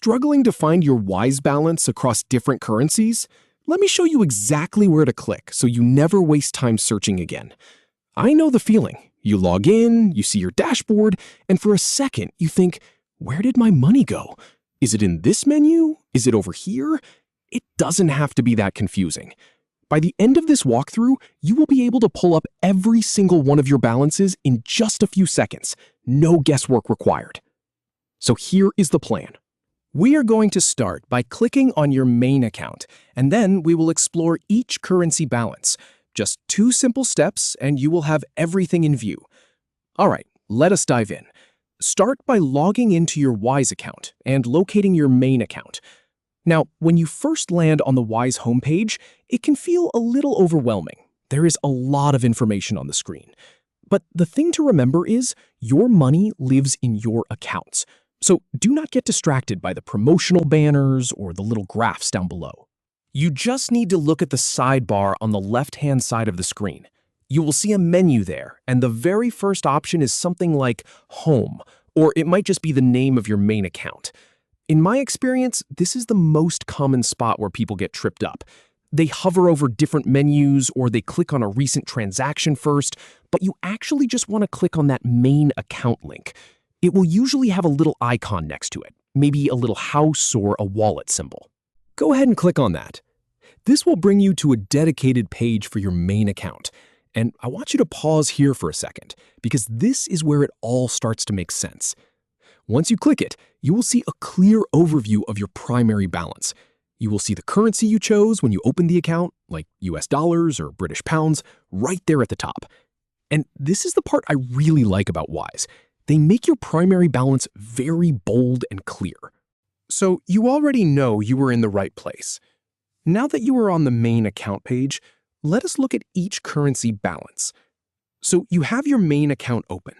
Struggling to find your Wise balance across different currencies? Let me show you exactly where to click so you never waste time searching again. I know the feeling. You log in, you see your dashboard, and for a second you think, where did my money go? Is it in this menu? Is it over here? It doesn't have to be that confusing. By the end of this walkthrough, you will be able to pull up every single one of your balances in just a few seconds. No guesswork required. So here is the plan. We are going to start by clicking on your main account, and then we will explore each currency balance. Just 2 simple steps, and you will have everything in view. All right, let us dive in. Start by logging into your Wise account and locating your main account. Now, when you first land on the Wise homepage, it can feel a little overwhelming. There is a lot of information on the screen. But the thing to remember is your money lives in your accounts. So do not get distracted by the promotional banners or the little graphs down below. You just need to look at the sidebar on the left-hand side of the screen. You will see a menu there, and the very first option is something like Home, or it might just be the name of your main account. In my experience, this is the most common spot where people get tripped up. They hover over different menus or they click on a recent transaction first, but you actually just want to click on that main account link. It will usually have a little icon next to it, maybe a little house or a wallet symbol. Go ahead and click on that. This will bring you to a dedicated page for your main account. And I want you to pause here for a second, because this is where it all starts to make sense. Once you click it, you will see a clear overview of your primary balance. You will see the currency you chose when you opened the account, like US dollars or British pounds, right there at the top. And this is the part I really like about Wise. They make your primary balance very bold and clear. So you already know you were in the right place. Now that you are on the main account page, let us look at each currency balance. So you have your main account open.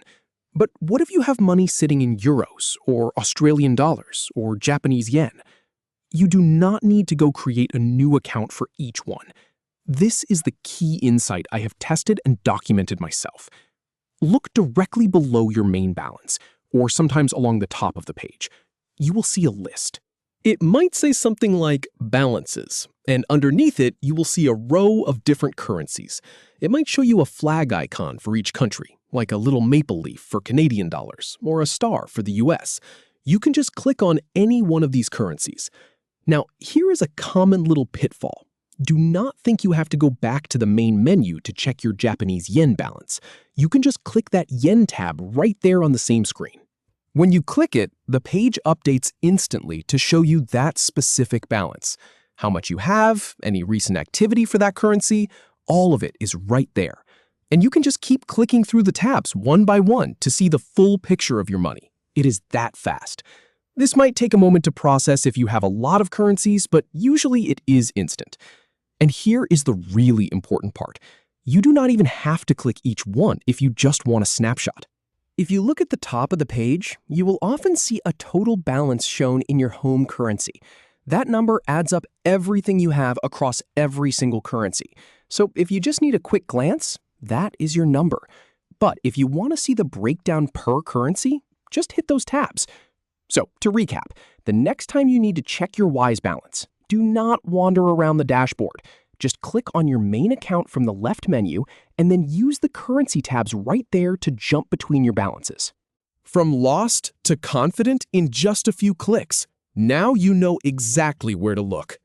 But what if you have money sitting in euros or Australian dollars or Japanese yen? You do not need to go create a new account for each one. This is the key insight I have tested and documented myself. Look directly below your main balance, or sometimes along the top of the page. You will see a list. It might say something like balances, and underneath it, you will see a row of different currencies. It might show you a flag icon for each country, like a little maple leaf for Canadian dollars, or a star for the US. You can just click on any one of these currencies. Now, here is a common little pitfall. Do not think you have to go back to the main menu to check your Japanese yen balance. You can just click that yen tab right there on the same screen. When you click it, the page updates instantly to show you that specific balance. How much you have, any recent activity for that currency, all of it is right there. And you can just keep clicking through the tabs one by one to see the full picture of your money. It is that fast. This might take a moment to process if you have a lot of currencies, but usually it is instant. And here is the really important part. You do not even have to click each one if you just want a snapshot. If you look at the top of the page, you will often see a total balance shown in your home currency. That number adds up everything you have across every single currency. So if you just need a quick glance, that is your number. But if you want to see the breakdown per currency, just hit those tabs. So to recap, the next time you need to check your Wise balance, do not wander around the dashboard. Just click on your main account from the left menu and then use the currency tabs right there to jump between your balances. From lost to confident in just a few clicks, now you know exactly where to look.